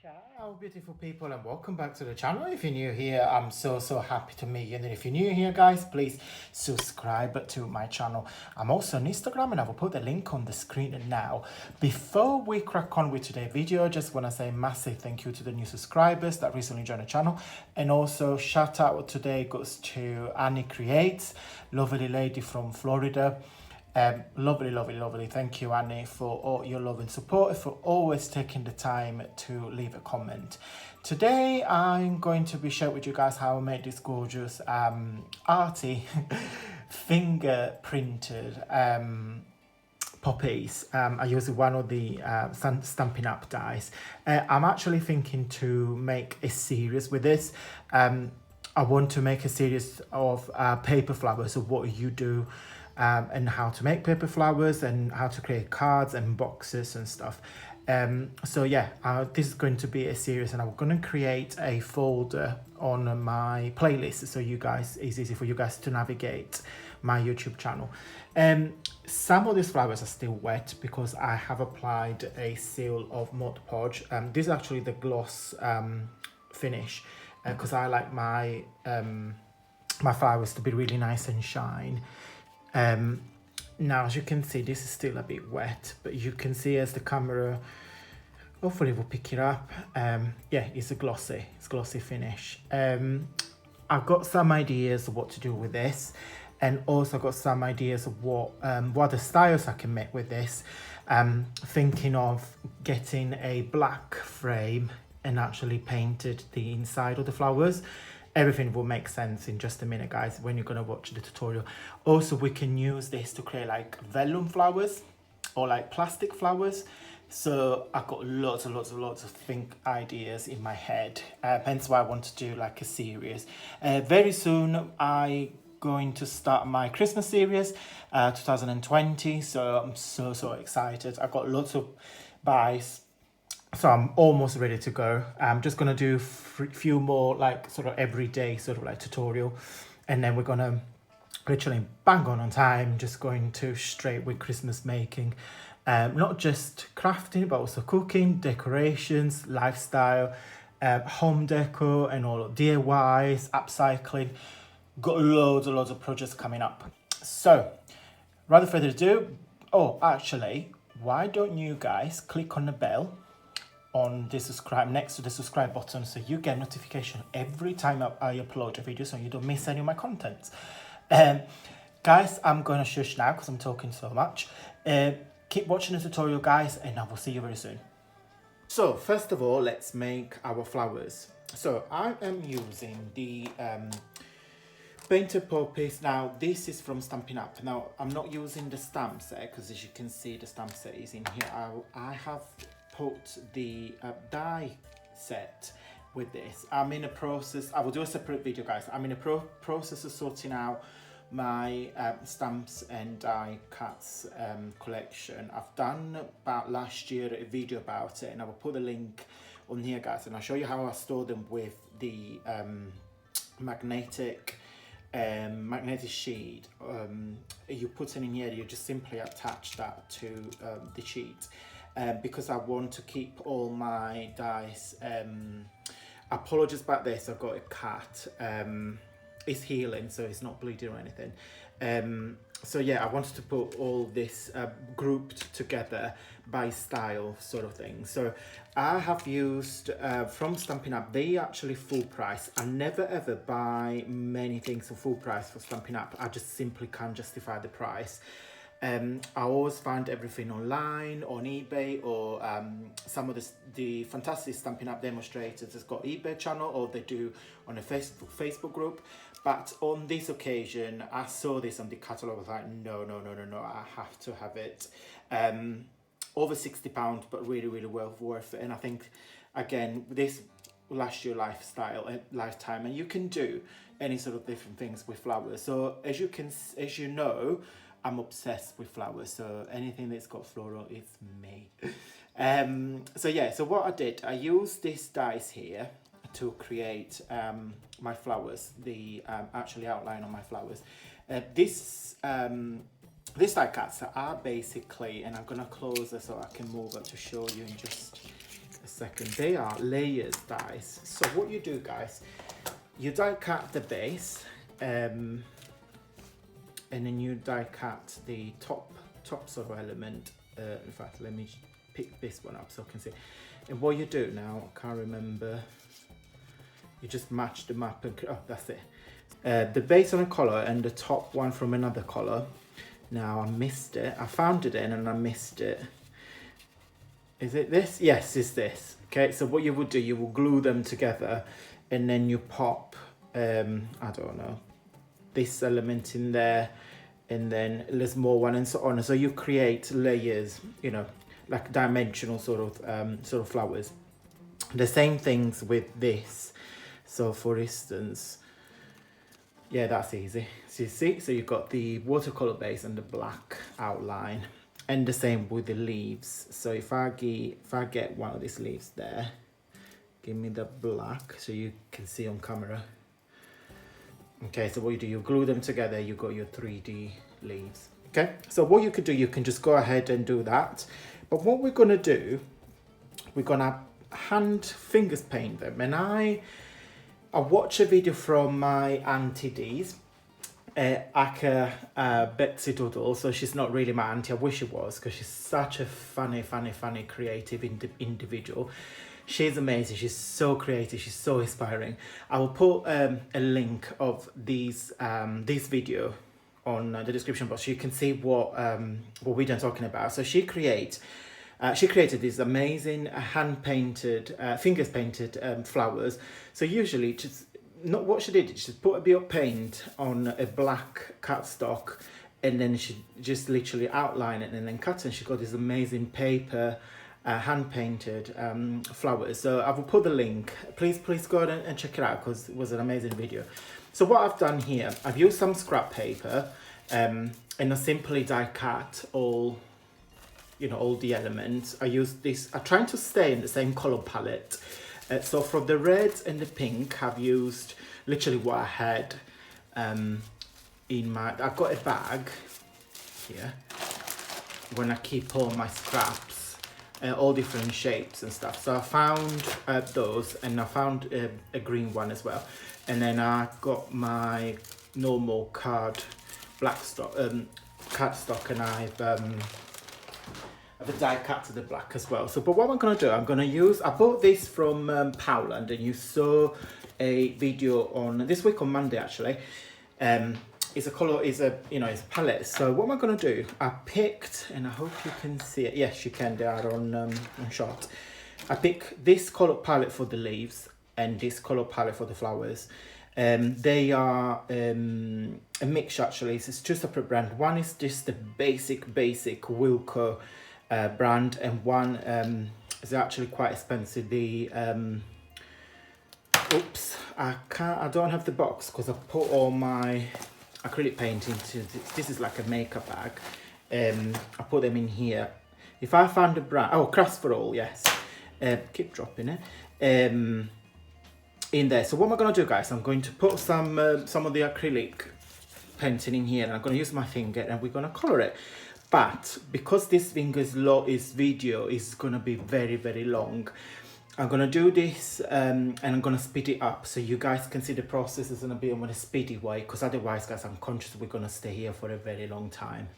Ciao beautiful people and welcome back to the channel. If you're new here, I'm so happy to meet you. And if you're new here guys, please subscribe to my channel. I'm also on Instagram and I will put the link on the screen now. Before we crack on with today's video, I just want to say massive thank you to the new subscribers that recently joined the channel, and also shout out today goes to Annie Creates, lovely lady from Florida. Lovely. Thank you, Annie, for all your love and support, for always taking the time to leave a comment. Today, I'm going to be sharing with you guys how I made this gorgeous arty finger printed poppies. I use one of the Stampin' Up dies. I'm actually thinking to make a series with this. I want to make a series of paper flowers of what you do and how to make paper flowers and how to create cards and boxes and stuff. So yeah, this is going to be a series, and I'm going to create a folder on my playlist so you guys, it's easy for you guys to navigate my YouTube channel. Some of these flowers are still wet because I have applied a seal of Mod Podge. This is actually the gloss finish because I like my my flowers to be really nice and shine. Now as you can see, this is still a bit wet, but you can see as the camera hopefully will pick it up. Yeah, it's glossy finish. I've got some ideas of what to do with this, and also got some ideas of what other styles I can make with this. Thinking of getting a black frame and actually painted the inside of the flowers. Everything will make sense in just a minute, guys, when you're going to watch the tutorial. Also, we can use this to create like vellum flowers or like plastic flowers. So I've got lots of think ideas in my head. Hence why I want to do like a series. Very soon, I'm going to start my Christmas series, 2020. So I'm so excited. I've got lots of buys. So I'm almost ready to go. I'm just going to do a few more like sort of everyday sort of like tutorial. And then we're going to literally bang on time, just going to straight with Christmas making. Not just crafting, but also cooking, decorations, lifestyle, home decor and all DIYs, upcycling. Got loads of projects coming up. So, rather further ado, actually, why don't you guys click on the bell on the subscribe, next to the subscribe button, so you get notification every time I upload a video so you don't miss any of my content. Guys, I'm going to shush now because I'm talking so much. Keep watching the tutorial, guys, and I will see you very soon. So first of all, let's make our flowers. So I am using the painted poppies. Now this is from Stampin' Up. Now I'm not using the stamp set because, as you can see, the stamp set is in here. I have put the die set with this. I'm in a process, I will do a separate video, guys. I'm in a process of sorting out my stamps and die cuts collection. I've done about last year a video about it, and I will put a link on here, guys, and I'll show you how I store them with the magnetic sheet. You put it in here, you just simply attach that to the sheet. Because I want to keep all my dies. Apologies about this, I've got a cat. It's healing, so it's not bleeding or anything. So yeah, I wanted to put all this grouped together by style sort of thing. So I have used from Stampin' Up, they actually full price. I never ever buy many things for full price for Stampin' Up. I just simply can't justify the price. I always find everything online, on eBay, or some of the fantastic Stampin' Up demonstrators has got eBay channel, or they do on a Facebook group. But on this occasion, I saw this on the catalogue. I was like, no, I have to have it. Over £60, but really well worth it. And I think, again, this last year lifetime, and you can do any sort of different things with flowers. So as you know, I'm obsessed with flowers, so anything that's got floral is me. So yeah, so what I did, I used this dies here to create my flowers, the actually outline on my flowers. These die cuts are basically, and I'm gonna close it so I can move it to show you in just a second. They are layers dies. So what you do, guys, you die cut the base, and then you die cut the top sort of element. In fact, let me pick this one up so I can see. And what you do now, I can't remember. You just match them up and oh, that's it. The base on a color and the top one from another color. Now I missed it. I found it in and I missed it. Is it this? Yes, it's this. Okay, so what you would do, you will glue them together and then you pop, I don't know, this element in there, and then there's more one and so on. So you create layers, you know, like dimensional sort of flowers. The same things with this. So for instance, yeah, that's easy. So you see, so you've got the watercolor base and the black outline, and the same with the leaves. So if I get one of these leaves there, give me the black so you can see on camera. Okay, so what you do, you glue them together, you got your 3D leaves. Okay, so what you could do, you can just go ahead and do that. But what we're gonna do, we're gonna hand fingers paint them. And I watched a video from my Auntie Dee's, Aka Betsy Doodle. So she's not really my auntie, I wish she was, because she's such a funny, creative individual. She's amazing, she's so creative, she's so inspiring. I will put a link of this video on the description box so you can see what we're done talking about. So she created these amazing hand-painted, fingers painted flowers. So usually, just not what she did, she put a bit of paint on a black cardstock, and then she just literally outline it and then cut, and she got this amazing paper, hand-painted flowers. So I will put the link. Please go ahead and check it out because it was an amazing video. So what I've done here, I've used some scrap paper, and I simply die cut all the elements. I use this, I'm trying to stay in the same color palette. So for the red and the pink, I've used literally what I had I've got a bag here when I keep all my scraps, all different shapes and stuff. So I found those, and I found a green one as well. And then I got my normal cardstock, and I've the die cut to the black as well. So, but what I'm gonna do, I bought this from Poundland, and you saw a video on this week on Monday actually. It's a palette. So what am I gonna do? I picked, and I hope you can see it. Yes, you can. They are on shot. I picked this color palette for the leaves and this color palette for the flowers. They are a mix actually. It's two separate brands. One is just the basic Wilco brand, and one is actually quite expensive. The I don't have the box because I put all my acrylic paint into this is like a makeup bag. I put them in here. If I found a brand, Crafts for All, yes. Keep dropping it. In there. So what am I gonna do, guys? I'm going to put some of the acrylic painting in here, and I'm gonna use my finger, and we're gonna color it. But because this video is gonna be very long, I'm gonna do this and I'm gonna speed it up so you guys can see the process is gonna be on a speedy way, because otherwise, guys, I'm conscious we're gonna stay here for a very long time.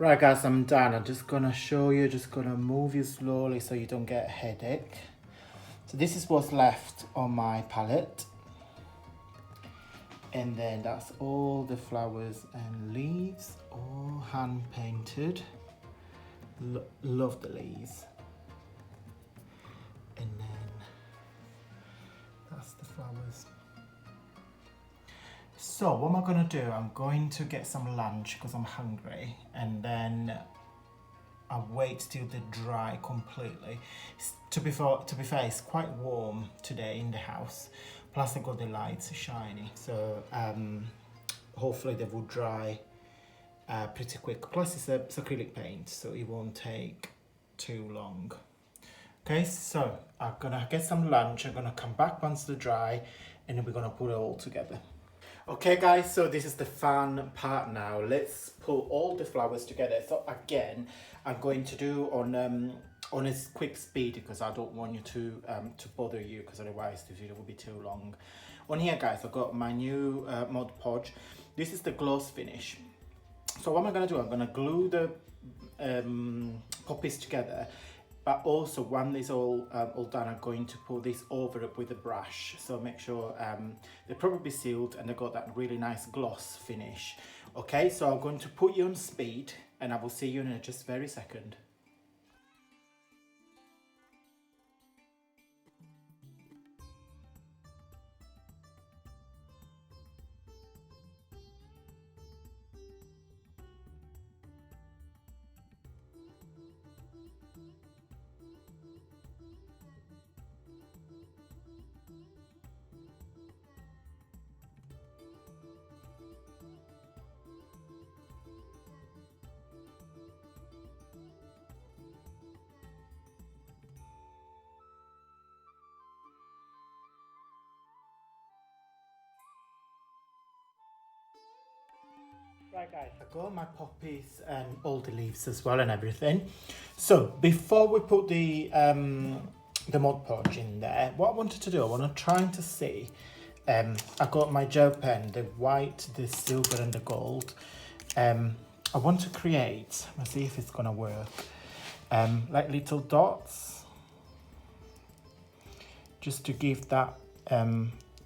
Right guys, I'm done. I'm just gonna show you, just gonna move you slowly so you don't get a headache. So this is what's left on my palette. And then that's all the flowers and leaves, all hand painted. Love the leaves. And then that's the flowers. So what am I gonna do? I'm going to get some lunch because I'm hungry, and then I'll wait till they dry completely. To be fair, it's quite warm today in the house. Plus I got the lights shiny, so hopefully they will dry pretty quick. Plus it's acrylic paint, so it won't take too long. Okay, so I'm gonna get some lunch. I'm gonna come back once they're dry, and then we're gonna put it all together. Okay guys, so this is the fun part now. Let's put all the flowers together. So again, I'm going to do on a quick speed because I don't want you to bother you, because otherwise the video will be too long. On here guys, I've got my new Mod Podge. This is the gloss finish. So what am I going to do? I'm going to glue the poppies together. But also, when it's all done, I'm going to put this over it with a brush. So make sure they're probably sealed and they've got that really nice gloss finish. Okay, so I'm going to put you on speed and I will see you in just a very second. Right guys, I got my poppies and all the leaves as well and everything. So before we put the Mod Podge in there, what I wanted to do, I want to try to see, I got my gel pen, the white, the silver and the gold. I want to create, let's see if it's gonna work, like little dots, just to give that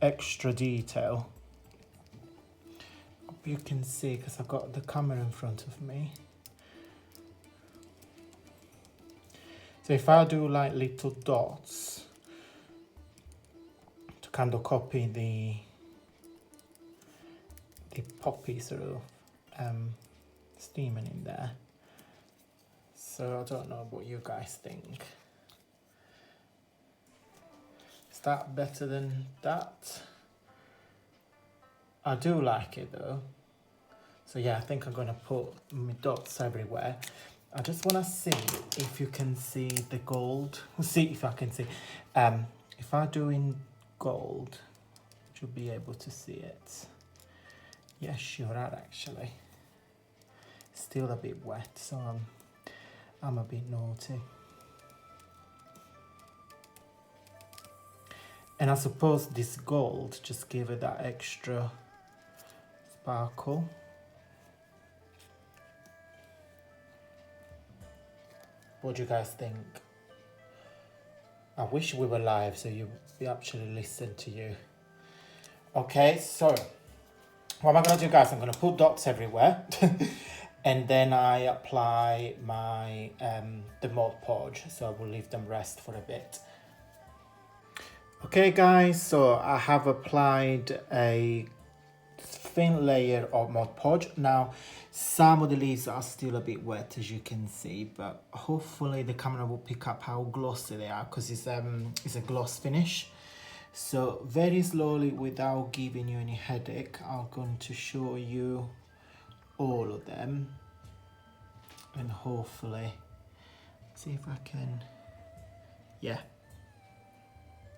extra detail. You can see because I've got the camera in front of me. So if I do like little dots to kind of copy the poppy sort of steaming in there. So I don't know what you guys think. Is that better than that? I do like it though. So yeah, I think I'm gonna put my dots everywhere. I just wanna see if you can see the gold. We'll see if I can see. If I do in gold, you'll be able to see it. Yes, you're right actually. Still a bit wet, so I'm a bit naughty. And I suppose this gold just give it that extra sparkle. What do you guys think? I wish we were live so you actually listen to you. Okay, so what am I gonna do guys? I'm gonna put dots everywhere and then I apply my the Mod Podge, so I will leave them rest for a bit. Okay guys, so I have applied a thin layer of Mod Podge. Now some of the leaves are still a bit wet as you can see, but hopefully the camera will pick up how glossy they are because it's a gloss finish. So very slowly, without giving you any headache, I'm going to show you all of them and hopefully see if I can, yeah,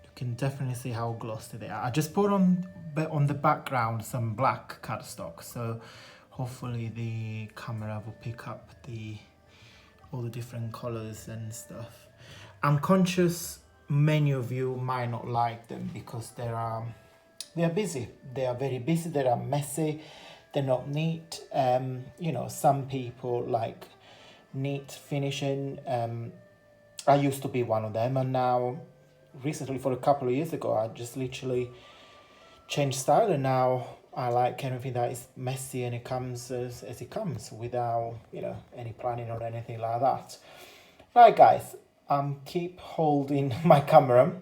you can definitely see how glossy they are. I just put on the background some black cardstock, so hopefully the camera will pick up all the different colors and stuff. I'm conscious many of you might not like them because they are busy. They are very busy, they are messy. they're not neat. You know, some people like neat finishing. I used to be one of them, and now recently, for a couple of years ago, I just literally changed style, and now I like anything that is messy and it comes as it comes without, you know, any planning or anything like that. Right, guys, keep holding my camera.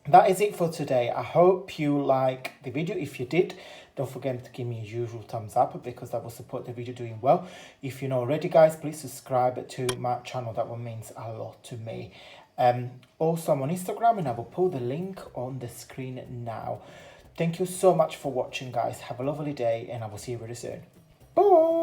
That is it for today. I hope you like the video. If you did, don't forget to give me a usual thumbs up, because that will support the video doing well. If you're not already, guys, please subscribe to my channel. That one means a lot to me. Also, I'm on Instagram, and I will put the link on the screen now. Thank you so much for watching, guys. Have a lovely day, and I will see you very soon. Bye.